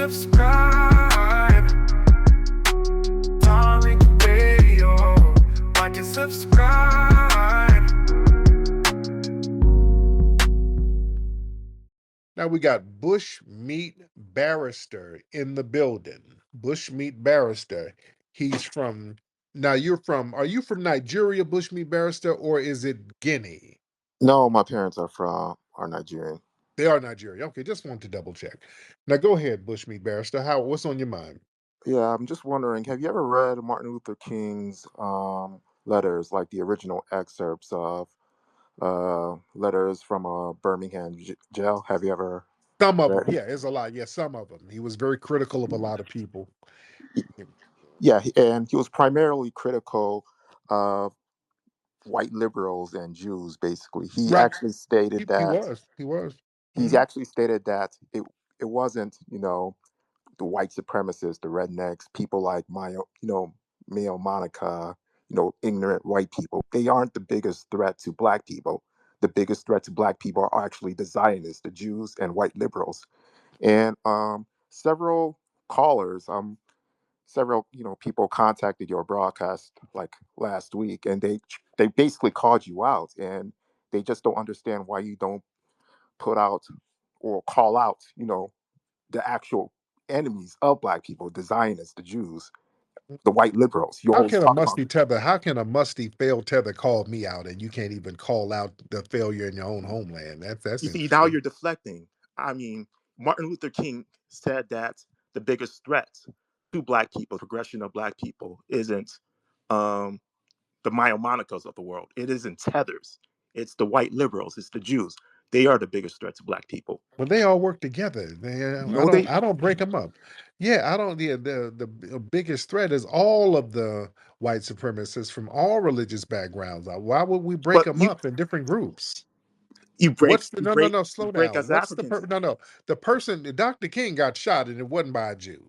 subscribe. Tariq Radio. Like and subscribe. Now we got Bushmeat Barrister in the building. Bushmeat Barrister. He's from, now are you from Nigeria, Bushmeat Barrister, or is it Guinea? No, my parents are Nigerian. They are Nigeria. Okay, just wanted to double check. Now go ahead, Bushmeat Barrister. What's on your mind? Yeah, I'm just wondering, have you ever read Martin Luther King's letters, like the original excerpts of letters from a Birmingham jail? Have you ever Some of them, read? yeah, there's a lot. Yeah, some of them. He was very critical of a lot of people. Yeah, and he was primarily critical of white liberals and Jews. Basically, he Right. actually stated He that was. He was. he Mhm. actually stated that it wasn't the white supremacists, the rednecks, people like Mayo Monica, ignorant white people. They aren't the biggest threat to black people. The biggest threat to black people are actually the Zionists, the Jews, and white liberals. And several callers, several people contacted your broadcast like last week, and they basically called you out, and they just don't understand why you don't put out or call out, the actual enemies of black people, the Zionists, the Jews, the white liberals. You always talk about them. How can a musty failed tether call me out and you can't even call out the failure in your own homeland? That's You see, now interesting. you're deflecting. I mean, Martin Luther King said that the biggest threat to black people, progression of black people, isn't um, the Mayo Monicas of the world. It isn't tethers. It's the white liberals. It's the Jews. They are the biggest threat to black people. But they all work together. No, they. I don't break them up. Yeah, I don't. Yeah, the biggest threat is all of the white supremacists from all religious backgrounds. Why would we break But them up in different groups? you break, What's the you no no break, no you slow break down? us What's the Africans. the person Dr. King got shot and it wasn't by a Jew.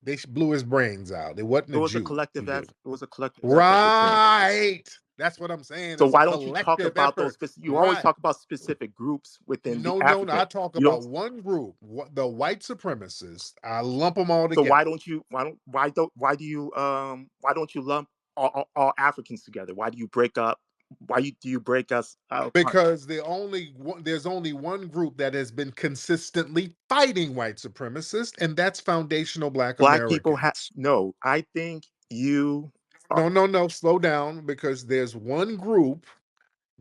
They blew his brains out. It wasn't It a was a Jew collective who did effort. it. It was a collective effort between. Right. That's what I'm saying. So It's a why don't you talk collective about those? effort. You always Right. talk about specific groups within the No, African. I talk You don't. about one group, the white supremacists. I lump them all So why together. don't you? Why don't you lump all Africans together? Why do you break up? Do you break us apart? Because there's only one group that has been consistently fighting white supremacists, and that's foundational Black Black people Americans. no. I think you. No, slow down, because there's one group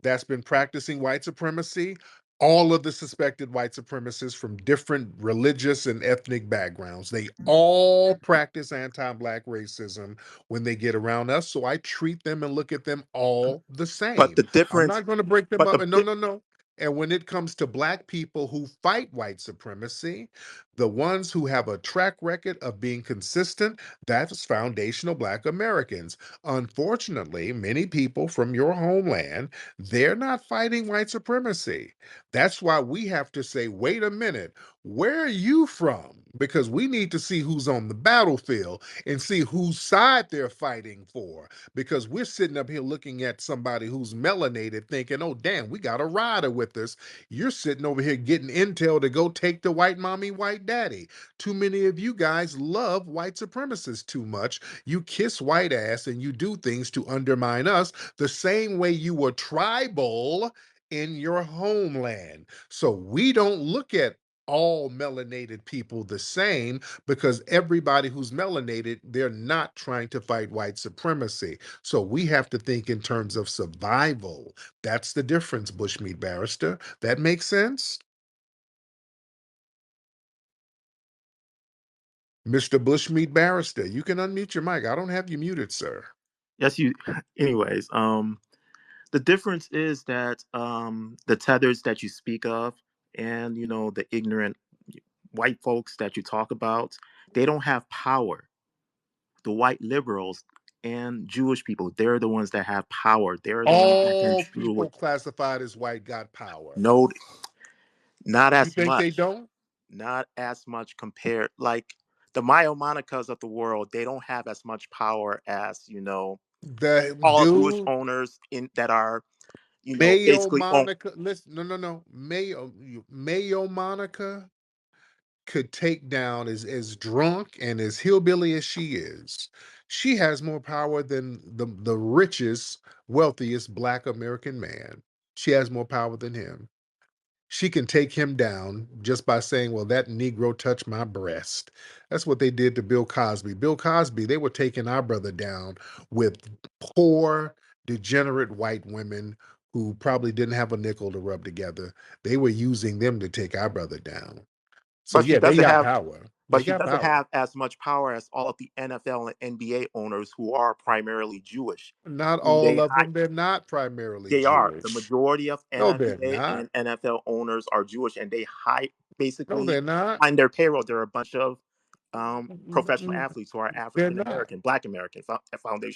that's been practicing white supremacy. All of the suspected white supremacists from different religious and ethnic backgrounds, they all practice anti-Black racism when they get around us. So I treat them and look at them all the But the same. I'm difference. not going to break them But up. the And no. And when it comes to Black people who fight white supremacy, the ones who have a track record of being consistent, that's foundational Black Americans. Unfortunately, many people from your homeland, they're not fighting white supremacy. That's why we have to say, wait a minute, where are you from? Because we need to see who's on the battlefield and see whose side they're fighting for. Because we're sitting up here looking at somebody who's melanated thinking, oh, damn, we got a rider with us. You're sitting over here getting intel to go take the white mommy, white daddy. Too many of you guys love white supremacists too much. You kiss white ass and you do things to undermine us the same way you were tribal in your homeland. So we don't look at all melanated people the same, because everybody who's melanated, they're not trying to fight white supremacy. So we have to think in terms of survival. That's the difference, Bushmeat Barrister. That makes sense? Mr. Bushmeat Barrister, you can unmute your mic. I don't have you muted, sir. yes, you. Anyways, the difference is that the tethers that you speak of, and the ignorant white folks that you talk about, they don't have power. The white liberals and Jewish people, they're the ones that have power. They're the ones that can All truly. people classified as white got power. No, not You as think they much. don't? Not as much compared. Like the Mayo Monicas of the world, they don't have as much power as The all Jewish dude, owners in that are Mayo basically own. Monica, listen, no. Mayo Monica could take down, as drunk and as hillbilly as she is, she has more power than the richest, wealthiest Black American man. She has more power than him. She can take him down just by saying, "Well, that Negro touched my breast." That's what they did to Bill Cosby. Bill Cosby, they were taking our brother down with poor, degenerate white women who probably didn't have a nickel to rub together. They were using them to take our brother down. So But she yeah, they doesn't got have power. but They she got doesn't power. have as much power as all of the NFL and NBA owners who are primarily Jewish. Not I mean, all of them. They're not primarily they are the Jewish. majority of No, they're NBA not. and NFL owners are Jewish, and they hide No, basically they're not. on their payroll. There are a bunch of professional Mm, athletes who are they're African not. American, Black American,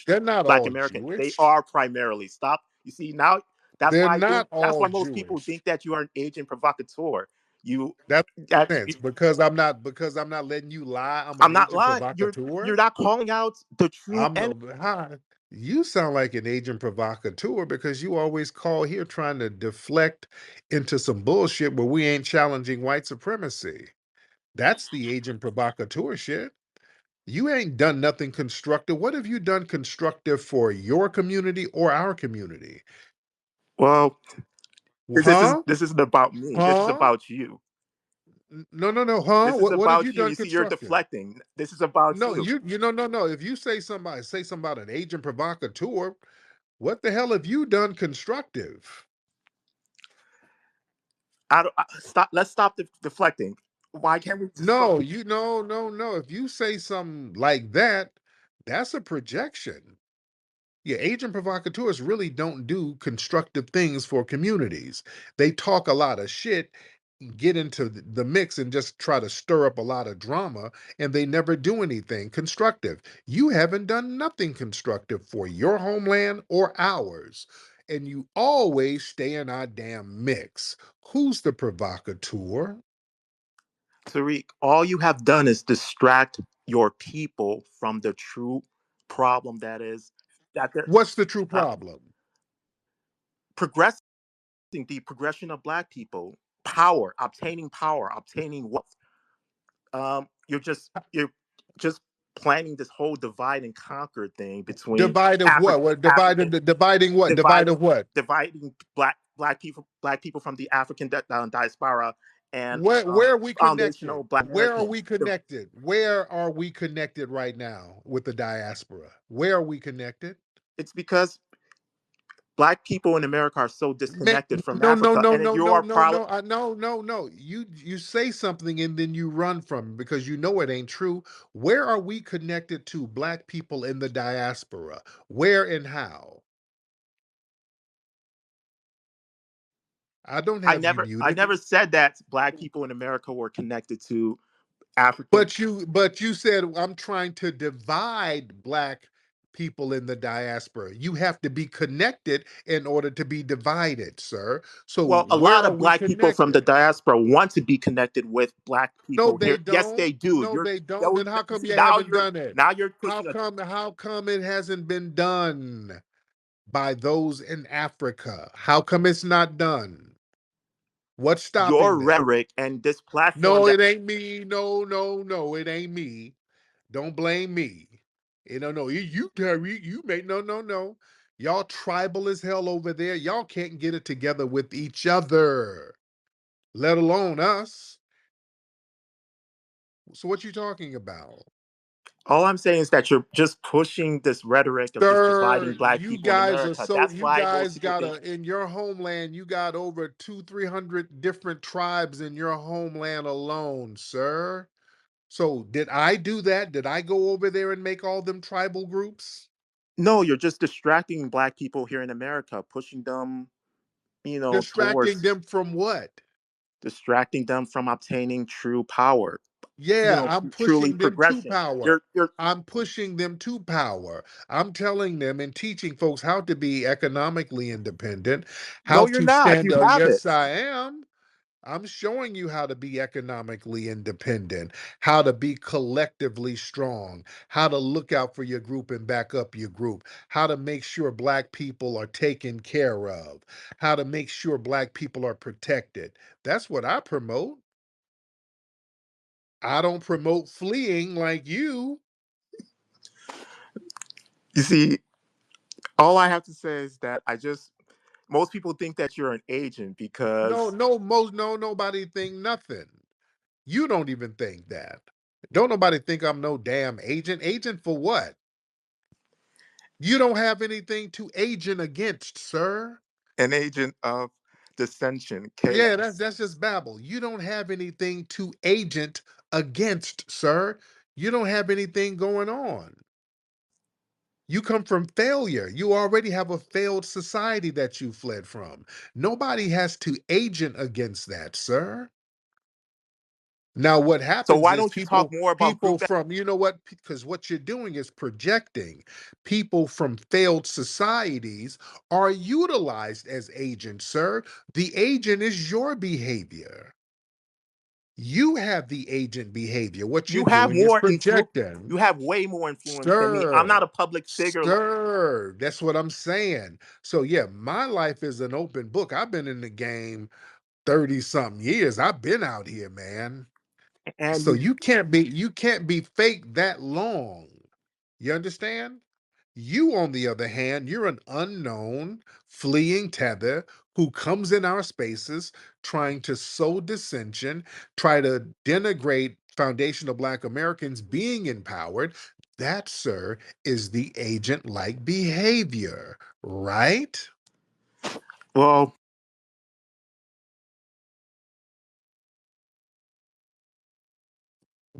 They're foundational not Black all American. They Jewish. are primarily. Stop. You see now. They're not That's all why most people Jewish. think that you are an agent provocateur. You That that makes sense because I'm not letting you lie. I'm an I'm not agent lying. provocateur. You're not calling out the true I'm enemy. no hi. You sound like an agent provocateur because you always call here trying to deflect into some bullshit where we ain't challenging white supremacy. That's the agent provocateur shit. You ain't done nothing constructive. What have you done constructive for your community or our community? Well, Huh? this isn't about me. This is Huh? about you. No, no, no, huh? This is What have you about you. done You see, you're constructive? deflecting. This is about No, you. no. If you say something about an agent provocateur, what the hell have you done constructive? Stop. Let's stop deflecting. Why can't we just No, focus? you no. If you say something like that, that's a projection. Yeah, agent provocateurs really don't do constructive things for communities. They talk a lot of shit, get into the mix, and just try to stir up a lot of drama, and they never do anything constructive. You haven't done nothing constructive for your homeland or ours, and you always stay in our damn mix. Who's the provocateur? Tariq, all you have done is distract your people from the true problem that is that they're What's the true uh, problem? progressing the progression of Black people, power, obtaining wealth. You're just planning this whole divide and conquer thing between Divide of what? What African dividing what? Divide dividing of what? dividing black people from the African diaspora and Where are we connected? foundational Black Where are Americans. we connected? Where are we connected right now with the diaspora? Where are we connected? It's because Black people in America are so Man, disconnected from no, no, Africa, no, and no, no, your no, problem. no, no. You say something and then you run from it because you know it ain't true. Where are we connected to Black people in the diaspora? Where and how? I don't have you I muted. never said that Black people in America were connected to African. But you said I'm trying to divide Black people in the diaspora. You have to be connected in order to be divided, sir. So Well, a where lot are of we Black people from the connected? diaspora want to be connected with Black No, people they here. Yes, don't. they do. No, they don't. Yo, Then how you come see you haven't done it? now you're How pushing a come it hasn't been done by those in Africa? How come it's not done? What's your stopping them? rhetoric and this platform No, that it ain't me. No, it ain't me. Don't blame me. No. You Terry, you may no. Y'all tribal as hell over there. Y'all can't get it together with each other, let alone us. So what you talking about? all I'm saying is that you're just pushing this rhetoric of just dividing Sir, Black people in America. That's you why most guys people got think. in your homeland, you got over 200-300 different tribes in your homeland alone, sir. So did I do that? Did I go over there and make all them tribal groups? No, you're just distracting Black people here in America, pushing them, Distracting towards them from what? distracting them from obtaining true power, Yeah, I'm truly pushing them to progression. power. You're I'm pushing them to power. I'm telling them and teaching folks how to be economically independent, how No, you're to not. stand. You have Yes, it. I am. I'm showing you how to be economically independent, how to be collectively strong, how to look out for your group and back up your group, how to make sure Black people are taken care of, how to make sure Black people are protected. That's what I promote. I don't promote fleeing like you. You see, all I have to say is that most people think that you're an agent No, because, no, nobody think nothing. You don't even think that. Don't nobody think I'm no damn agent. Agent for what? You don't have anything to agent against, sir. an agent of dissension, Yeah, chaos. that's just babble. You don't have anything to agent against, sir. You don't have anything going on. You come from failure. You already have a failed society that you fled from. Nobody has to agent against that, sir. Now, what So happens why is don't you talk more about people group? from, you know what? Because what you're doing is projecting. People from failed societies are utilized as agents, sir. The agent is your behavior. You have the agent behavior. What you're You have doing is more influence. projecting. You have way more influence than me. I'm not Sir, a public figure, sir, that's what I'm saying. So yeah, my life is an open book. I've been in the game 30 something years. I've been out here, man. and So you. you can't be fake that long. You understand? You, on the other hand, you're an unknown fleeing tether who comes in our spaces trying to sow dissension, try to denigrate foundational Black Americans being empowered. That, sir, is the agent like behavior, right? Well,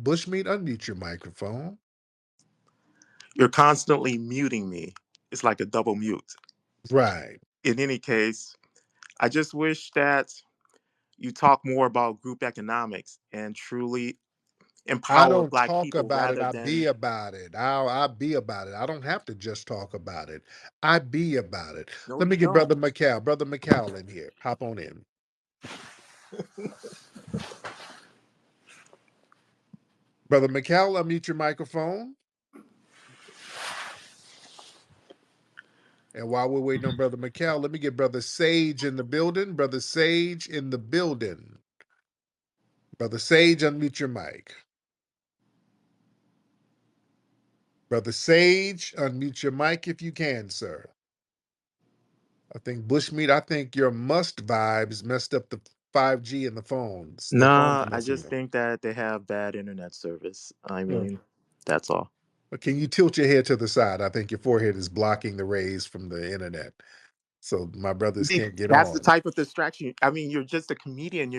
Bushmeat, unmute your microphone. you're constantly muting me. It's like a double mute. Right. In any case, I just wish that you talk more about group economics and truly I empower don't Black talk people about it. rather I than. be about it. I'll be about it. I don't have to just talk about it. I be about it. No, Let you me get don't. Brother McCall in here. Hop on in. Brother McCall, unmute your microphone. And while we're waiting on Brother McCall, let me get Brother Sage in the building. Brother Sage in the building. Brother Sage, unmute your mic. Brother Sage, unmute your mic if you can, sir. I think Bushmeat, I think your must vibes messed up the 5G in the phones. The phone's Nah, I messing just up. think that they have bad internet service. I Yeah. mean, that's all. But can you tilt your head to the side? I think your forehead is blocking the rays from the internet. So my brothers See, can't get that's the on. type of distraction. I mean, you're just a comedian.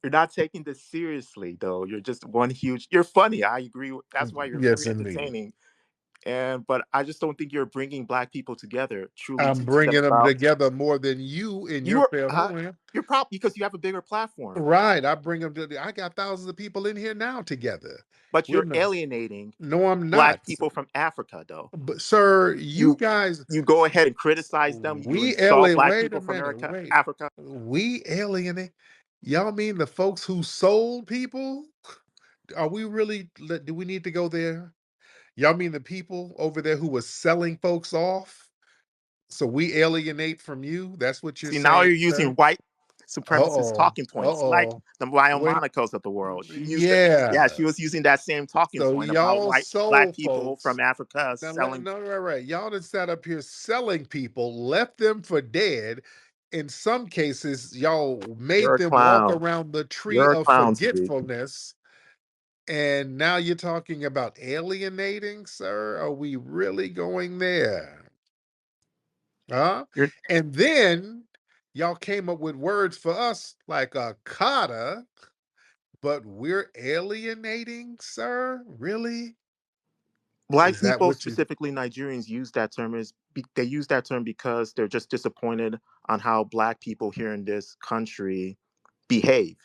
You're not taking this seriously, though. You're just one huge. You're funny. I agree. That's why you're Yes, very indeed. entertaining. But I just don't think you're bringing Black people together, truly I'm teaching them bringing them about. together more than you in your You are. failed. Hold on. You're probably because you have a bigger platform, Right. I bring them to I got thousands of people in here now together. but We're you're not, alienating no, I'm Black not. people from Africa, though. But sir, you You guys, you go ahead and criticize them. You we insult alien Black wait a people from minute, America, wait. Africa. We alienate. Y'all mean the folks who sold people? Are we really do we need to go there? Y'all mean the people over there who was selling folks off? So we alienate from you? That's what you're See, now saying, you're using sir? white supremacist Uh-oh. talking points, like Uh-oh. the Wait. Monicos of the world. She used it. Yeah, Yeah. she was using that same talking So point about y'all white Black sold people folks. from Africa Now, selling. no, right. Y'all that sat up here selling people, left them for dead. In some cases, y'all You're made a them walk clown. around the tree You're a of clown, Tariq. forgetfulness. And now you're talking about alienating, sir? Are we really going there? Huh? You're And then y'all came up with words for us like a kata, but we're alienating, sir? Really? Black Is that people, what you specifically Nigerians, use that term they use that term because they're just disappointed on how Black people here in this country behave,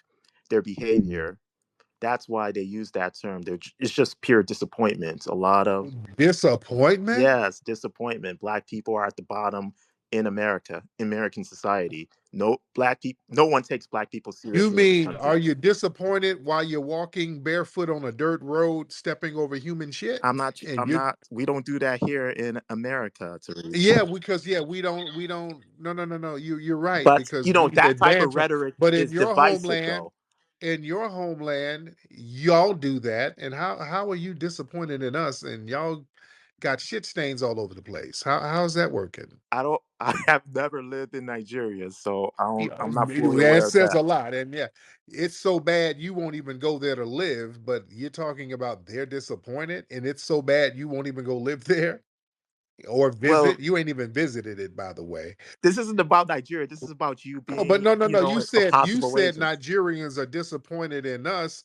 their behavior. That's why they use that term. It's just pure disappointment. A lot of. disappointment? Yes, disappointment. Black people are at the bottom in America, American society. No Black people. No one takes Black people You seriously in this mean, country. are you disappointed while you're walking barefoot on a dirt road, stepping over human shit? I'm not. And I'm you, not. We don't do that here in America, yeah, Tariq. because yeah, we don't. No, no, no, no. You're right But because we that type of advance, rhetoric but in is your divisive, homeland, though. in your homeland, y'all do that, and how are you disappointed in us? And y'all got shit stains all over the place. How's that working? I don't. I have never lived in Nigeria, so I don't. Yeah, I'm not fully that aware of says that. a lot, and yeah, it's so bad you won't even go there to live. But you're talking about they're disappointed, and it's so bad you won't even go live there or Well, visit. You ain't even visited it, by the way. this isn't about Nigeria. This is about you Oh, but being, no, no, no. a You possible said racist Nigerians are disappointed in us.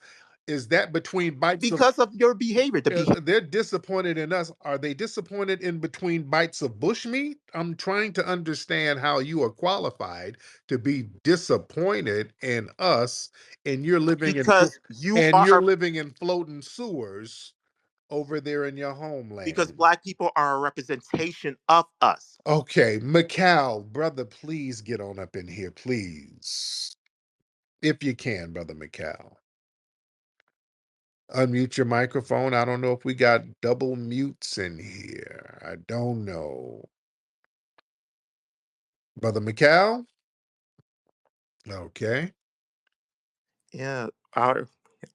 Is that between bites of? because of your behavior. The behavior They're disappointed in us. Are they disappointed in between bites of bushmeat? I'm trying to understand how you are qualified to be disappointed in us, and because you you're are living in floating sewers over there in your because homeland. black people are a representation of us. Okay, Mikal, brother, please get on up in here, please, if you can, brother Mikal. Unmute your microphone. I don't know if we got double mutes in here. I don't know. Brother Mikal? Okay. Yeah,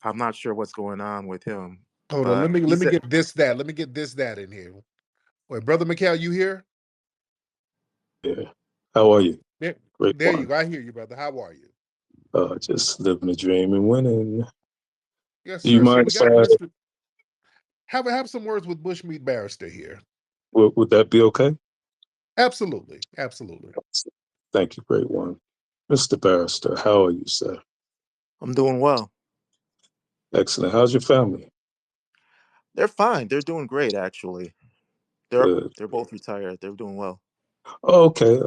I'm not sure what's going on with him, Hold on. but he Let me said, get this, that. Let me get this, that in here. Wait, Brother Mikal, you here? Yeah. How are you? There, Great there you one. go. I hear you, brother. How are you? Just living a dream and winning. Yes, Do you sir. So mind we if got Mr. Have some words with Bushmeat Barrister here. would that be okay? Absolutely. Absolutely. Thank you, great one. Mr. Barrister, how are you, sir? I'm doing well. Excellent. How's your family? They're fine. They're doing great, actually. They're Good. they're both retired. They're doing well. Oh, okay.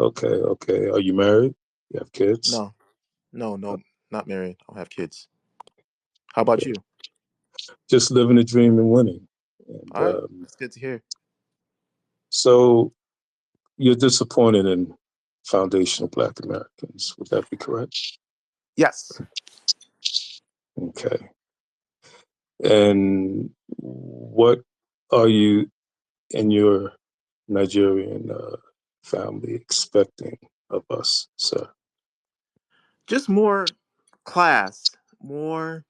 Are you married? You have kids? No, no, Uh, no, not married. I don't have kids. How about Good. you? Just living a dream and winning. And All right, that's good to hear. so you're disappointed in foundational Black Americans. Would that be correct? Yes. Okay. And what are you and your Nigerian family expecting of us, sir? Just more class, more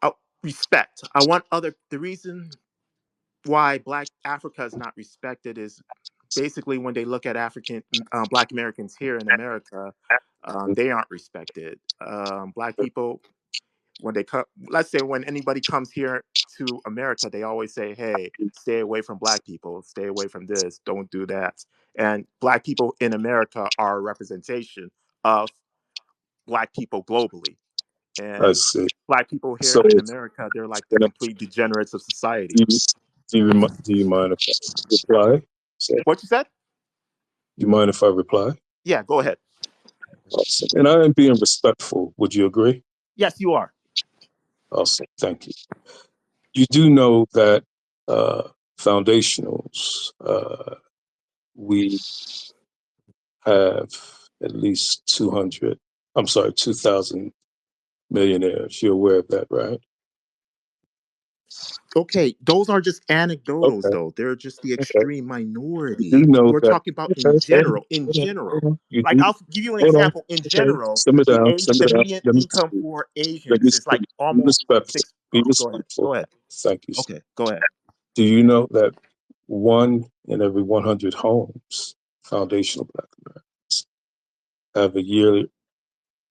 uh, respect. I want other. The reason why Black Africa is not respected is basically when they look at African Black Americans here in America, they aren't respected. Black people when they come, let's say when anybody comes here to America, they always say, "Hey, stay away from Black people. Stay away from this. Don't do that." And Black people in America are a representation of Black people globally. I And see. Black people So, here in America, they're like the complete degenerates of society. do you mind if I reply? So, What you said? you mind if I reply? Yeah, go ahead. Awesome. And I am being respectful. Would you agree? Yes, you are. Awesome. Thank you. You do know that foundationals, we have at least 2,000 millionaires. You're aware of that, right? Okay, those are just anecdotals, Okay. though. They're just the Okay. extreme You do minority. know We're that. talking about in Okay. general. In Hold on. general, Hold on. You like do. I'll give you an Hold on. example. In Okay. general, Simmer the down. age, Simmer the down. median Let me income speak. for Let me Asians is like speak. Be almost respectful. six. Be Go ahead. respectful. Go ahead. Thank you. Okay, go ahead. Do you know that 1 in every 100 homes, foundational Black Americans, have a yearly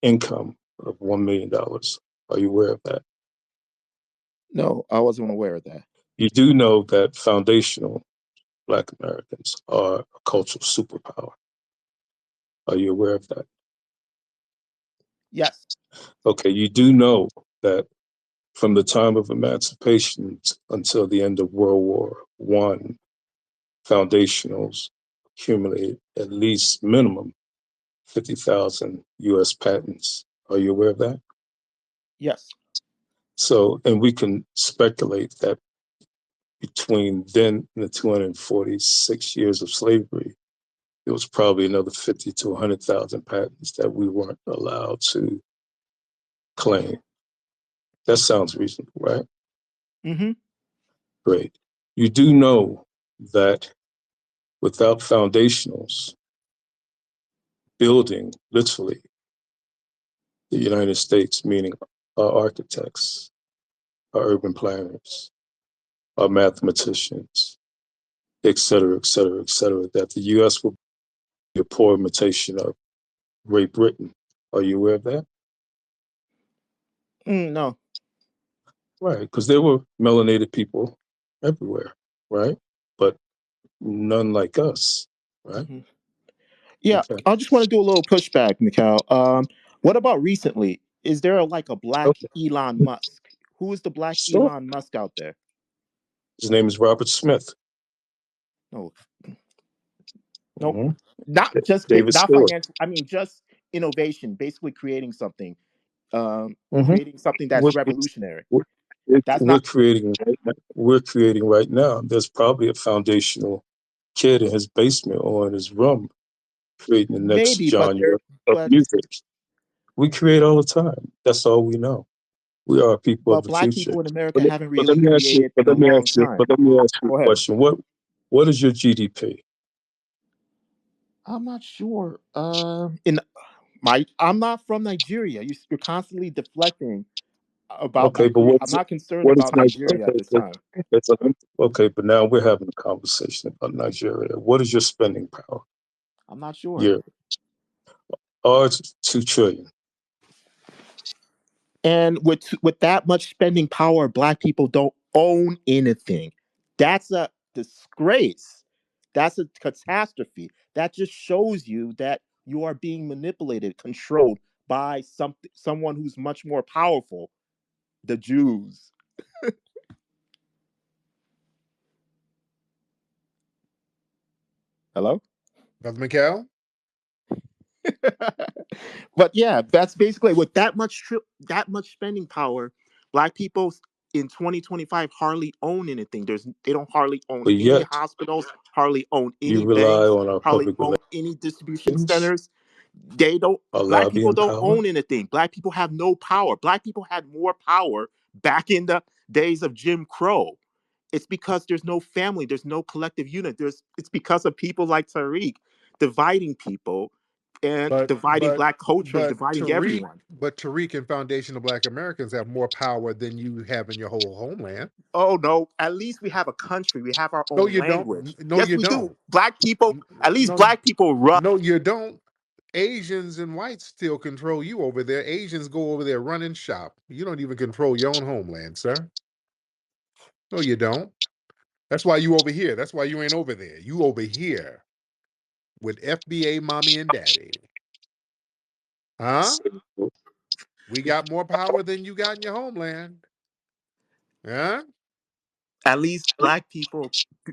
income of $1 million? Are you aware of that? No, I wasn't aware of that. You do know that foundational Black Americans are a cultural superpower. Are you aware of that? Yes. Okay, you do know that from the time of emancipation until the end of World War I, foundationals accumulated at least minimum 50,000 US patents. Are you aware of that? Yes. So, and we can speculate that between then and the 246 years of slavery, there was probably another 50 to 100,000 patents that we weren't allowed to claim. That sounds reasonable, right? Mm-hmm. Great. You do know that without foundationals, building, literally, the United States, meaning our architects, our urban planners, our mathematicians, et cetera, et cetera, et cetera, that the U.S. will be a poor imitation of Great Britain. Are you aware of that? No. Right, because there were melanated people everywhere, right? But none like us, right? Hmm. Yeah, Okay. I just want to do a little pushback, Mikhail. What about recently? Is there like a black Okay. Elon Musk? Who is the black Sure. Elon Musk out there? His name is Robert Smith. No, nope. Hmm. Not just David not Stewart. financial. I mean, just innovation. Basically, creating something. Hmm. Creating something that's We're, revolutionary. we're, we're That's we're not. creating right now. We're creating right now. There's probably a foundational kid in his basement or in his room creating the next Maybe, but genre there. of But music. We create all the time. That's all we know. We are people of but the black future. people in America But, haven't but really let me ask you. created But in a let me long ask you. time. But let me ask you Go a ahead. question. What is your GDP? I'm not sure. In my, I'm not from Nigeria. You're constantly deflecting about Okay, but Nigeria. I'm not concerned what is about Nigeria? Nigeria at this time. Okay, but now we're having a conversation about Nigeria. What is your spending power? I'm not sure. Your ours 2 trillion. And with that much spending power, black people don't own anything. That's a disgrace. That's a catastrophe. That just shows you that you are being manipulated, controlled by someone who's much more powerful, the Jews. Hello? Brother Mikhail? But yeah, that's basically with that much spending power, black people in 2025 hardly own anything. They don't hardly own But any yet hospitals, hardly own you any rely banks, on our hardly public own any distribution relations, centers. They don't our Black people lobbying don't power. own anything. Black people have no power. Black people had more power back in the days of Jim Crow. It's because there's no family, there's no collective unit. It's because of people like Tariq dividing people and But dividing but black culture and dividing everyone. But Tariq and Foundational Black Americans have more power than you have in your whole homeland. Oh no, at least we have a country. We have our No, own you don't. language. No, Yes, you we do. don't. Black people, at least No, black people run. no, you don't. Asians and whites still control you over there. Asians go over there running shop. You don't even control your own homeland, sir. No, you don't. That's why you over here. That's why you ain't over there. You over here with FBA mommy and daddy. Huh? So, We got more power than you got in your homeland. Huh? At least black people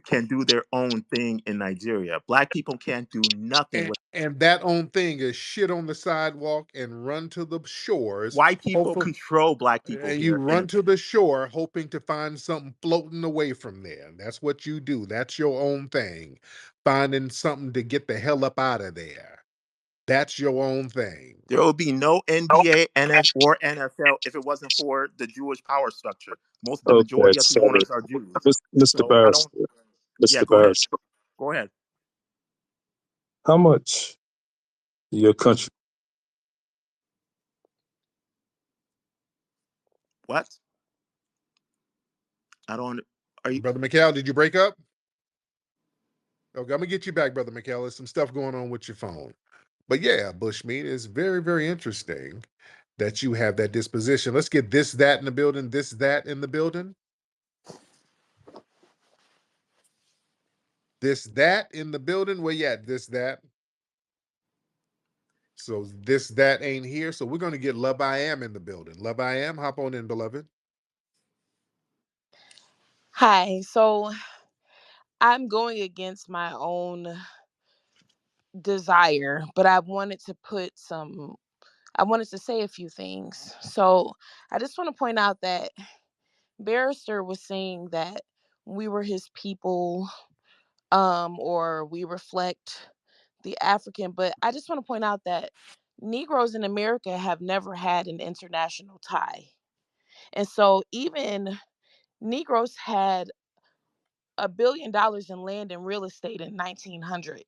can do their own thing in Nigeria. Black people can't do nothing with And that own thing is shit on the sidewalk and run to the shores. white people Hopefully, control black people and you here in run to the shore hoping to find something floating away from there. That's what you do. That's your own thing. Finding something to get the hell up out of there. That's your own thing. there will be no NBA or NFL if it wasn't for the Jewish power structure. The okay, majority of the so owners are Jews. Mr. So I don't. Barrister, Yeah, Mr. go ahead. Barrister, Go ahead. how much your country? What? I don't. Are you? Brother McHale, did you break up? Okay, I'm gonna get you back, Brother McHale. There's some stuff going on with your phone. But yeah, Bushmeat is very, very interesting that you have that disposition. Let's get this, that in the building, this, that in the building. This, that in the building. Where you at? This, that. So this, that ain't here. So we're gonna get Love I Am in the building. Love I Am, hop on in, beloved. Hi. So I'm going against my own desire, but I wanted to say a few things. So I just want to point out that Barrister was saying that we were his people, or we reflect the African, but I just want to point out that Negroes in America have never had an international tie. And so even Negroes had $1 billion in land and real estate in 1900.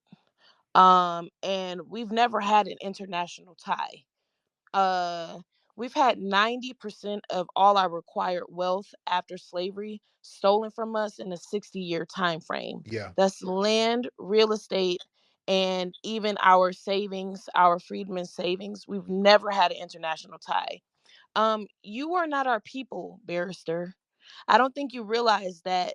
And we've never had an international tie. uh we've had 90% of all our required wealth after slavery stolen from us in a 60-year time frame. Yeah. That's land, real estate, and even our savings, our freedmen's savings. We've never had an international tie. You are not our people, barrister. I don't think you realize that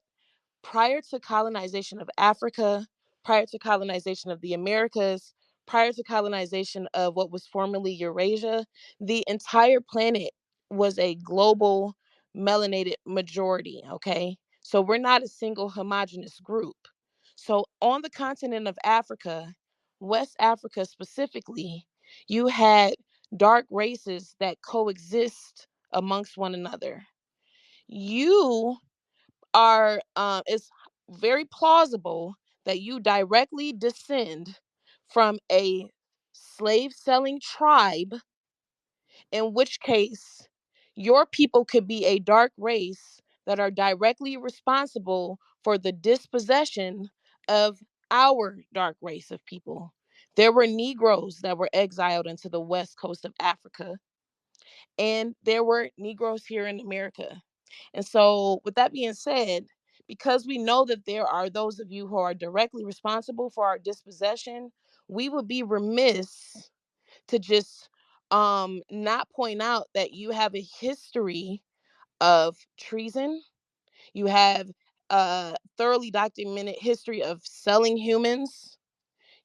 prior to colonization of Africa, prior to colonization of the Americas, prior to colonization of what was formerly Eurasia, the entire planet was a global melanated majority, okay? So we're not a single homogenous group. So on the continent of Africa, West Africa specifically, you had dark races that coexist amongst one another. You are it's very plausible that you directly descend from a slave selling tribe, in which case your people could be a dark race that are directly responsible for the dispossession of our dark race of people. There were Negroes that were exiled into the west coast of Africa, and there were Negroes here in America. And so, with that being said, because we know that there are those of you who are directly responsible for our dispossession, we would be remiss to just not point out that you have a history of treason. You have a thoroughly documented history of selling humans.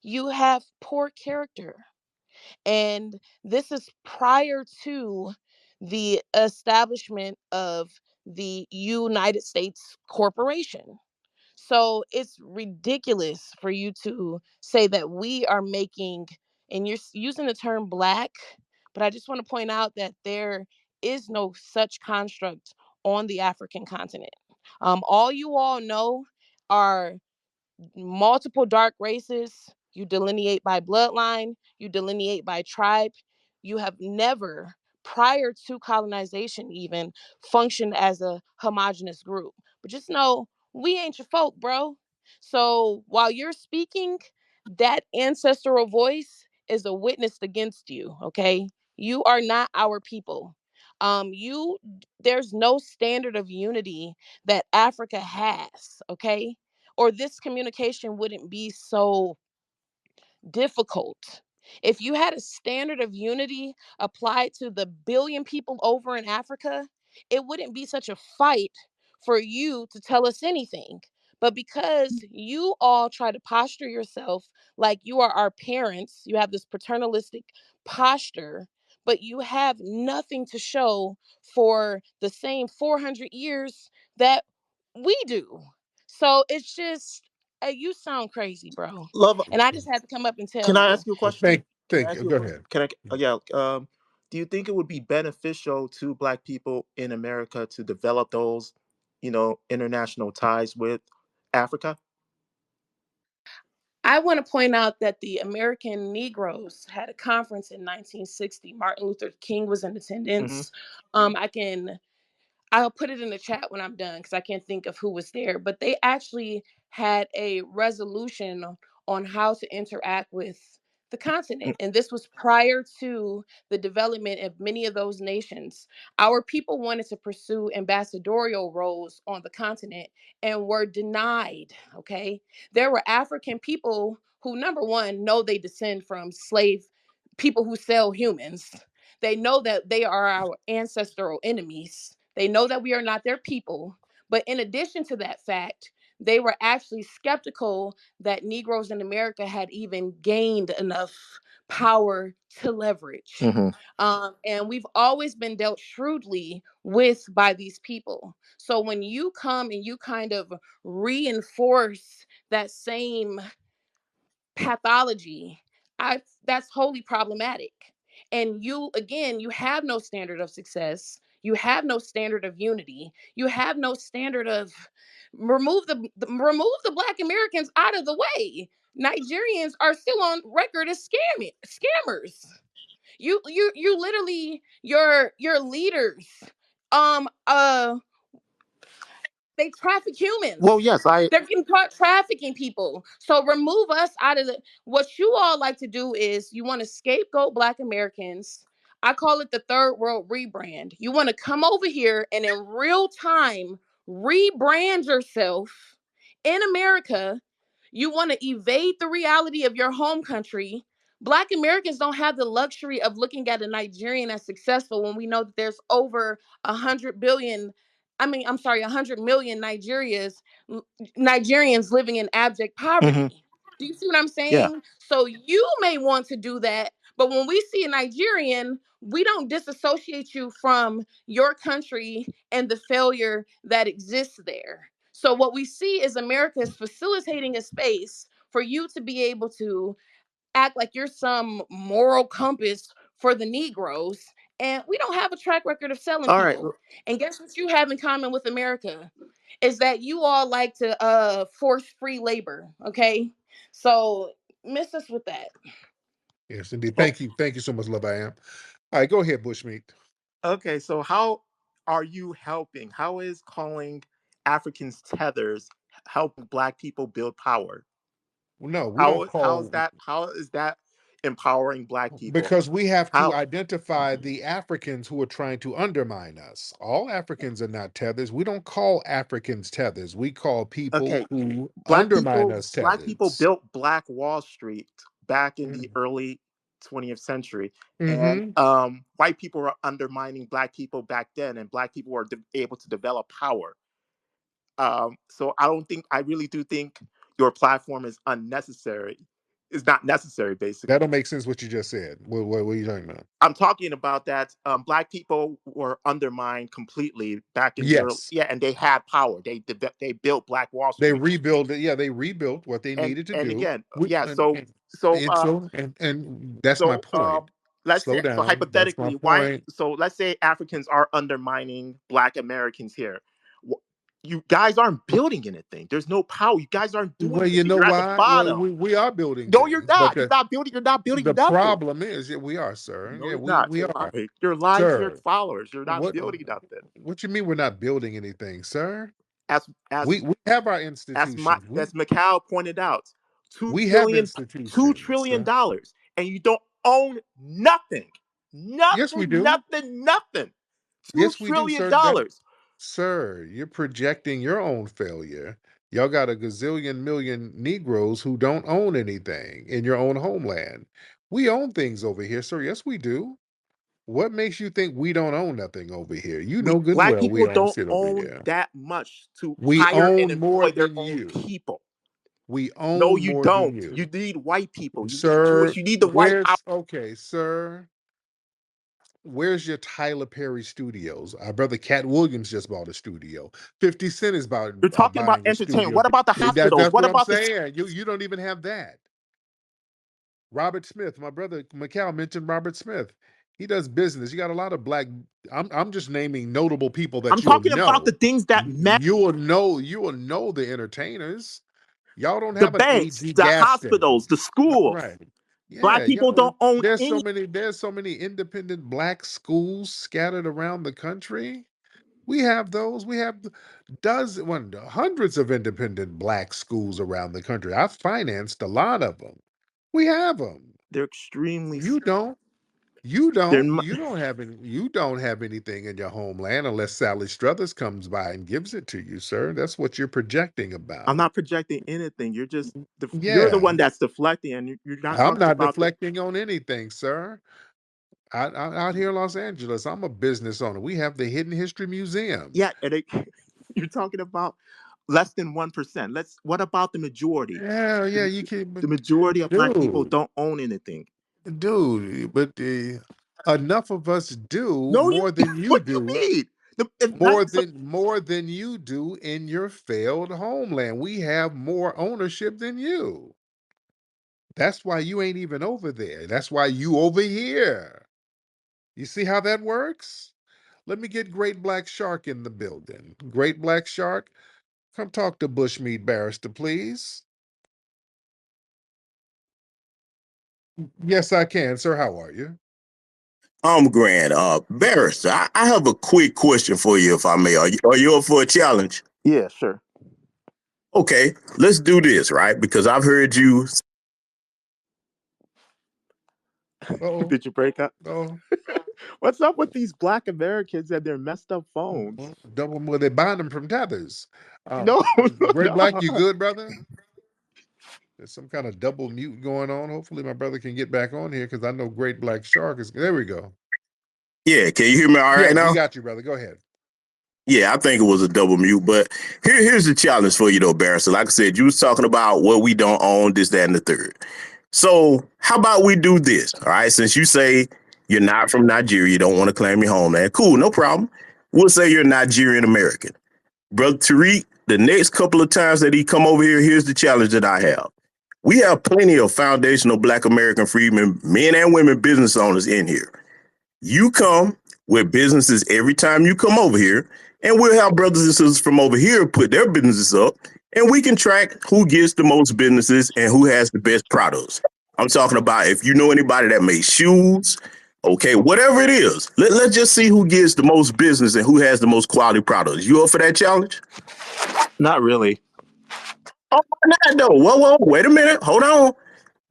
You have poor character. And this is prior to the establishment of the United States corporation. So it's ridiculous for you to say that we are making, and you're using the term black, but I just want to point out that there is no such construct on the African continent. All you all know are multiple dark races. You delineate by bloodline, you delineate by tribe. You have never, prior to colonization, even functioned as a homogenous group. But just know we ain't your folk, bro. So while you're speaking, that ancestral voice is a witness against you, okay? You are not our people. You There's no standard of unity that Africa has, okay? Or this communication wouldn't be so difficult. If you had a standard of unity applied to the billion people over in Africa, it wouldn't be such a fight for you to tell us anything. But because you all try to posture yourself like you are our parents, you have this paternalistic posture, but you have nothing to show for the same 400 years that we do. So it's just, you sound crazy, bro. Love. And I just had to come up and tell Can I you. ask you a Well, question? Can I ask you a go question? ahead. Can I? Yeah. Do you think it would be beneficial to Black people in America to develop those, international ties with Africa? I want to point out that the American Negroes had a conference in 1960. Martin Luther King was in Hmm. attendance. I can I'll put it in the chat when I'm done because I can't think of who was there. But they actually had a resolution on how to interact with the continent. And this was prior to the development of many of those nations. Our people wanted to pursue ambassadorial roles on the continent and were denied. Okay. There were African people who, number one, know they descend from slave people who sell humans. They know that they are our ancestral enemies. They know that we are not their people. But in addition to that fact, they were actually skeptical that Negroes in America had even gained enough power to leverage. Hmm. And we've always been dealt shrewdly with by these people. So when you come and you kind of reinforce that same pathology, I that's wholly problematic. And you, again, you have no standard of success, you have no standard of unity, you have no standard of remove the black Americans out of the way. Nigerians are still on record as scammers. You literally, your leaders, um uh They traffic humans. Well, yes, They're getting caught trafficking people. So remove us out of the. What you all like to do is you want to scapegoat Black Americans. I call it the third world rebrand. You want to come over here and in real time rebrand yourself in America. You want to evade the reality of your home country. Black Americans don't have the luxury of looking at a Nigerian as successful when we know that there's over 100 billion. I'm sorry, 100 million Nigerians living in abject hmm poverty. Do you see what I'm yeah. saying? So you may want to do that, but when we see a Nigerian, we don't disassociate you from your country and the failure that exists there. So what we see is America is facilitating a space for you to be able to act like you're some moral compass for the Negroes. And we don't have a track record of selling All right. people. And guess what you have in common with America? Is that you all like to force free labor. Okay. So miss us with that. Yes, indeed. Well, Thank you so much, Love I Am. All right, go ahead, Bushmeat. okay. So how are you helping? How is calling Africans tethers helping Black people build power? No, we don't call How is that empowering Black people? because we have to How identify the Africans who are trying to undermine us. All Africans are not tethers. We don't call Africans tethers. We call people okay, who undermine us Black people tethers. built Black Wall Street back in the early 20th century, and Mm-hmm. white people were undermining Black people back then, and Black people were able to develop power. So I really do think your platform is unnecessary. Is not necessary, That basically. don't make sense what you just said. What are you talking about? I'm talking about that Black people were undermined completely back in the early, Yes. yeah, and they had power. They built Black Wall They Street, rebuilt it. Yeah, they rebuilt what they and needed to and do. again, We, yeah. So and so and that's my so point. let's say, Slow so down. That's my hypothetically, why? point. So let's say Africans are undermining Black Americans here. You guys aren't building anything. There's no power. You guys aren't doing Well, you anything. know You're at the why? Well, bottom. we are building No, you're things, but not. You're not building. You're not building the nothing. problem is, yeah, we are, sir. No, Yeah, you're not. we You're are, lying. You're lying to your sir. followers. You're not What building nothing. what you mean we're not building anything, sir? As as We have our institutions. as Macau pointed out, two We have trillion, two institutions, trillion sir. dollars, and you don't own nothing, Yes, we nothing, do. nothing, nothing. Two Yes, we do, trillion sir. That dollars. Sir, you're projecting your own failure. Y'all got a gazillion million Negroes who don't own anything in your own homeland. We own things over here, sir. Yes, we do. What makes you think we don't own nothing over here? You know good Black well we people own don't shit over own here. that much to We hire and own more employ their than own you. people. We No, own you more than don't. you. You need white people. You need Jewish. Sir, You need the white power. okay, sir, where's your Tyler Perry studios? Our brother Cat Williams just bought a studio. 50 Cent is You're talking about buying a entertainment. studio. What about the hospitals? That's What what I'm about the saying. You don't even have that. Robert Smith, my brother Macau mentioned Robert Smith. He does business. You got a lot of black. I'm just naming notable people I'm that you'll talking about the know. things that matter. You will know the entertainers. Y'all don't The have an banks, A.G. the Gaston. hospitals, the schools. Right. Yeah, Black people y'all don't own any. there's so many independent black schools scattered around the country. We have those. We have hundreds of independent black schools around the country. I've financed a lot of them. We have them. They're extremely. You don't. They're. You don't have anything in your homeland unless Sally Struthers comes by and gives it to you, sir. That's what you're projecting I'm about. not projecting anything. You're the Yeah, one that's deflecting, and you're not I'm talking not about the. deflecting on anything, sir. Out here in Los Angeles, I'm a business owner. We have the Hidden History Museum. Yeah, and you're talking about less than 1%. What about the majority? Yeah, yeah, The, you can, but the majority of black people dude, don't own anything. but enough of us do No, you. more than you What do you do, mean? If not, so, more than you do in your failed homeland. We have more ownership than you. That's why you ain't even over there. That's why you over here. You see how that works? Let me get Great Black Shark in the building. Great Black Shark, come talk to Bushmeat Barrister, please. Yes, I can, sir. How are you? I'm grand. Barrister, I have a quick question for you, if I may. Are you up for a challenge? Yeah, sure. Okay, let's do this, right? Because I've heard you. Oh, Did you break up? oh, What's up with these Black Americans and their messed up phones? double more. They bind them from tethers. No, Great no. Black, you good, brother? There's some kind of double mute going on. Hopefully, my brother can get back on here because I know Great Black Shark is. There we go. Yeah, can you hear me all right Yeah, we now? got you, brother. Go ahead. Yeah, I think it was a double mute, but here's the challenge for you though, Barrister. Like I said, you was talking about what we don't own, this, that, and the third. So how about we do this? All right, since you say you're not from Nigeria, you don't want to claim your homeland. Cool, no problem. We'll say you're Nigerian American. Brother Tariq, the next couple of times that he come over here, here's the challenge that I have. We have plenty of foundational Black American freedmen, men and women business owners in here. You come with businesses every time you come over here, and we'll have brothers and sisters from over here put their businesses up, and we can track who gets the most businesses and who has the best products. I'm talking about if you know anybody that makes shoes, okay, whatever it is, let's just see who gets the most business and who has the most quality products. You up for that challenge? Not really. Oh, no. Whoa, wait a minute. Hold on.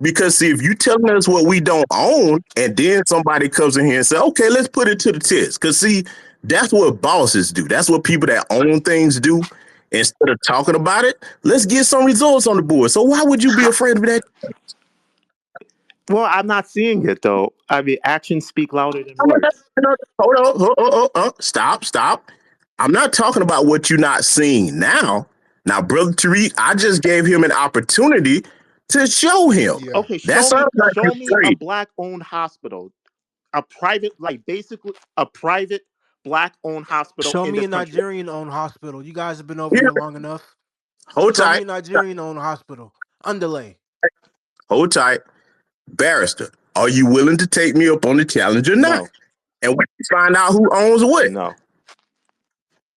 Because see, if you telling us what we don't own, and then somebody comes in here and say, okay, let's put it to the test. Because see, that's what bosses do. That's what people that own things do. Instead of talking about it, let's get some results on the board. So why would you be afraid of that? Well, I'm not seeing it though. I mean, actions speak louder than No, words. hold on. Stop. I'm not talking about what you're not seeing now. Now, Brother Tariq, I just gave him an opportunity to show him. Yeah. Okay, That show me sounds like you're show me a afraid. Black-owned hospital, a private, like basically a private Black-owned hospital Show in me this a country. Nigerian-owned hospital. You guys have been over Here, here long enough. hold Show me tight. a Nigerian-owned hospital. Underlay. Hold tight. Barrister, are you willing to take me up on the challenge or not? No, And we can find out who owns what. no.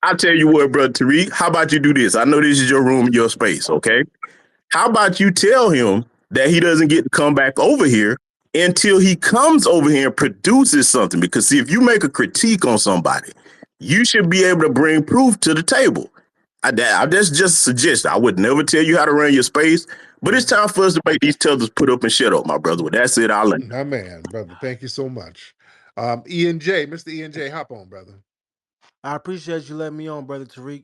I'll tell you what, Brother Tariq, how about you do this? I know this is your room, your space, okay? How about you tell him that he doesn't get to come back over here until he comes over here and produces something? Because see, if you make a critique on somebody, you should be able to bring proof to the table. That's just a suggestion. I would never tell you how to run your space, but it's time for us to make these tethers put up and shut up, my brother. With that said, I'll let you. My man, brother. Thank you so much. ENJ, Mr. ENJ, hop on, brother. I appreciate you letting me on, brother Tariq.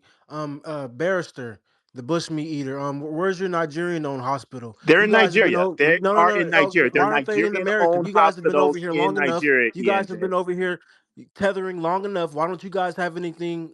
Barrister, the bushmeat eater. Where's your Nigerian-owned hospital? They're You in guys have been Nigeria. over. They No, no, are no. in Okay, Nigeria. They're why aren't they in America? Nigerian-owned You guys have been over hospitals here in long enough. Nigeria, You guys have ENJ. been over here tethering long enough. Why don't you guys have anything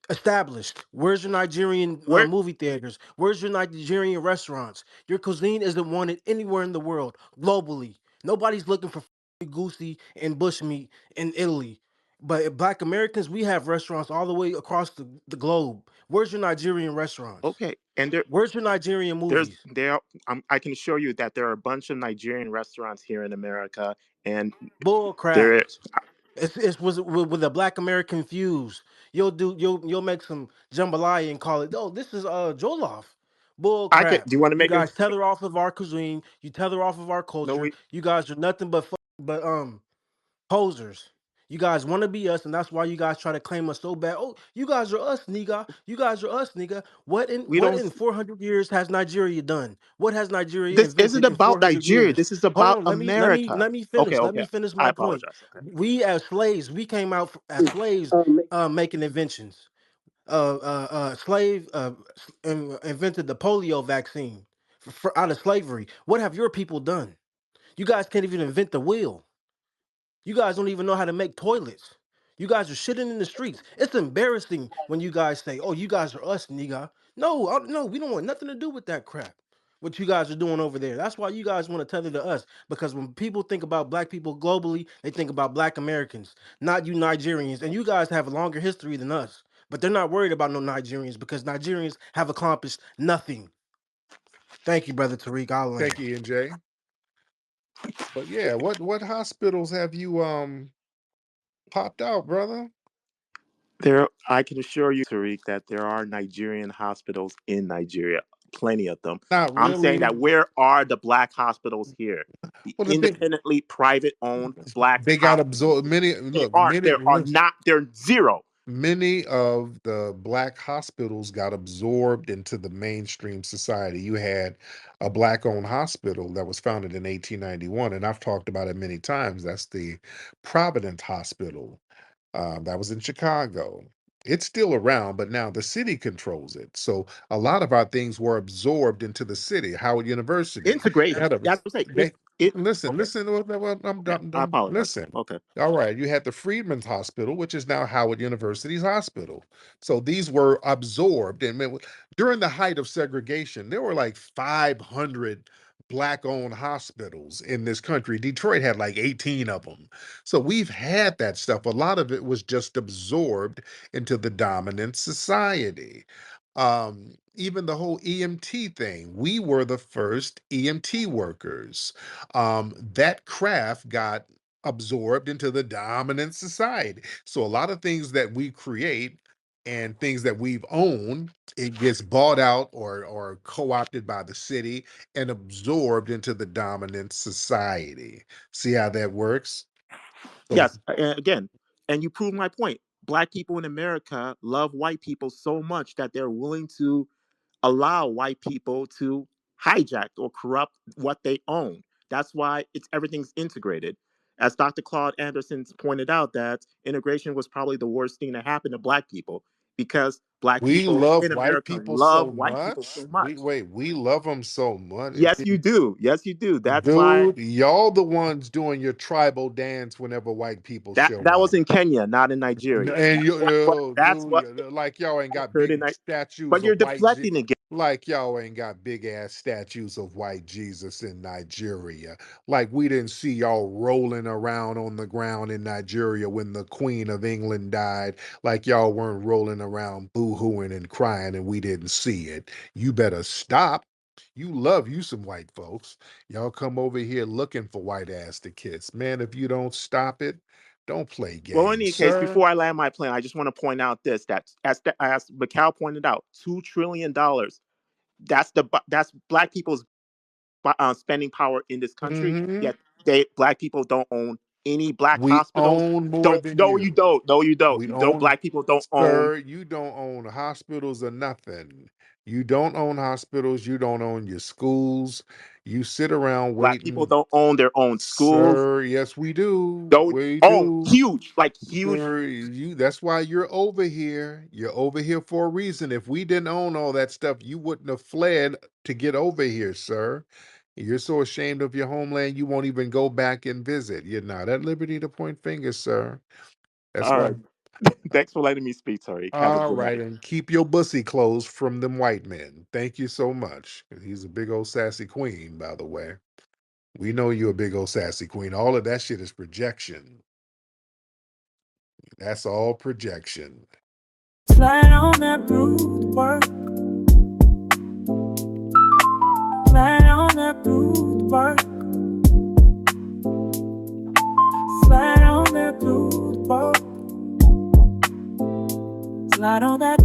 established? Where's your Nigerian Where movie theaters? Where's your Nigerian restaurants? Your cuisine isn't wanted anywhere in the world, globally. Nobody's looking for goosey and bushmeat in Italy. But Black Americans, we have restaurants all the way across the globe. Where's your Nigerian restaurants? okay, and there Where's your Nigerian there's movies? there I can assure you that there are a bunch of Nigerian restaurants here in America, and Bull crap. there It's with a Black American fuse. You'll make some jambalaya and call it. Oh, this is Jollof. Bull I could. crap. Do you want to You make it? guys tether off of our cuisine. You tether off of our No, culture. we You guys are nothing but posers. You guys want to be us, and that's why you guys try to claim us so bad. Oh, you guys are us, nigga. You guys are us, nigga. What in we what don't. in 400 years has Nigeria done? What has Nigeria This isn't invented in about 400 Nigeria. years? This is Hold about on, America. let me Okay, finish. Let okay. me finish I my point. apologize. Okay. We as slaves, we came out as slaves, making inventions. Slave invented the polio vaccine out of slavery. What have your people done? You guys can't even invent the wheel. You guys don't even know how to make toilets. You guys are shitting in the streets. It's embarrassing when you guys say, "Oh, you guys are us, nigga." No, no, we don't want nothing to do with that crap. What you guys are doing over there. That's why you guys want to tether to us. Because when people think about Black people globally, they think about Black Americans, not you Nigerians. And you guys have a longer history than us. But they're not worried about no Nigerians because Nigerians have accomplished nothing. Thank you, brother Tariq. I'll land. Thank you, ENJ. But yeah, what hospitals have you popped out, brother? I can assure you, Tariq, that there are Nigerian hospitals in Nigeria, plenty of them. Not I'm saying really. that where are the Black hospitals here? The Well, the thing independently private owned Black they got hospitals. absorbed. Many They look, aren't. many There are listen, not. They're zero. Many of the black hospitals got absorbed into the mainstream society. You had a black-owned hospital that was founded in 1891, and I've talked about it many times. That's the Providence Hospital. That was in Chicago. It's still around, but now the city controls it. So a lot of our things were absorbed into the city. Howard University Integration. had a That's what I'm saying. they It listen, okay. listen. I'm Okay. done. I apologize. Listen. Okay. All right, you had the Freedmen's Hospital, which is now Howard University's hospital. So these were absorbed, and during the height of segregation, there were like 500 black-owned hospitals in this country. Detroit had like 18 of them. So we've had that stuff. A lot of it was just absorbed into the dominant society. Even the whole EMT thing, we were the first EMT workers. That craft got absorbed into the dominant society. So a lot of things that we create and things that we've owned, it gets bought out or co-opted by the city and absorbed into the dominant society. See how that works? So Yes. Again, and you prove my point. Black people in America love white people so much that they're willing to allow white people to hijack or corrupt what they own. That's why it's everything's integrated. As Dr. Claude Anderson pointed out, that integration was probably the worst thing that happened to black people because black we people love in white America people love so white people much. so much. We love them so much. Yes, you do. Yes, you do. That's why Dude, y'all the ones doing your tribal dance whenever white people show that up. was in Kenya, not in Nigeria. And you, That's what like y'all ain't got occurred in big Nigeria. statues But of you're deflecting again. like y'all ain't got big ass statues of white Jesus in Nigeria. Like we didn't see y'all rolling around on the ground in Nigeria when the Queen of England died. Like y'all weren't rolling around boo-hooing and crying and we didn't see it. You better stop. You love you some white folks. Y'all come over here looking for white ass to kiss. Man, if you don't stop it, don't play Well, in games, any case, sir. before I land my plane, I just want to point out this: that as Mikhail pointed out, $2 trillion. That's black people's spending power in this country. Hmm. Yet black people don't own any black We hospitals. own more Don't than no, you you. don't. No, you don't. We You don't. own, Black people don't own. sir, you don't own hospitals or nothing. You don't own hospitals. You don't own your schools. You sit around Black people waiting. don't own their own schools. Sir, yes, we do. Don't We own do. huge, like huge. Sir, that's why you're over here. You're over here for a reason. If we didn't own all that stuff, you wouldn't have fled to get over here, sir. You're so ashamed of your homeland, you won't even go back and visit. You're not at liberty to point fingers, sir. That's All why. right. Thanks for letting me speak, Tariq. Have a All good right, night. and keep your bussy closed from them white men. Thank you so much. He's a big old sassy queen, by the way. We know you're a big old sassy queen. All of that shit is projection. That's all projection. Slide on that rude work. Slide on that rude work. Slide on that rude work. Slide on that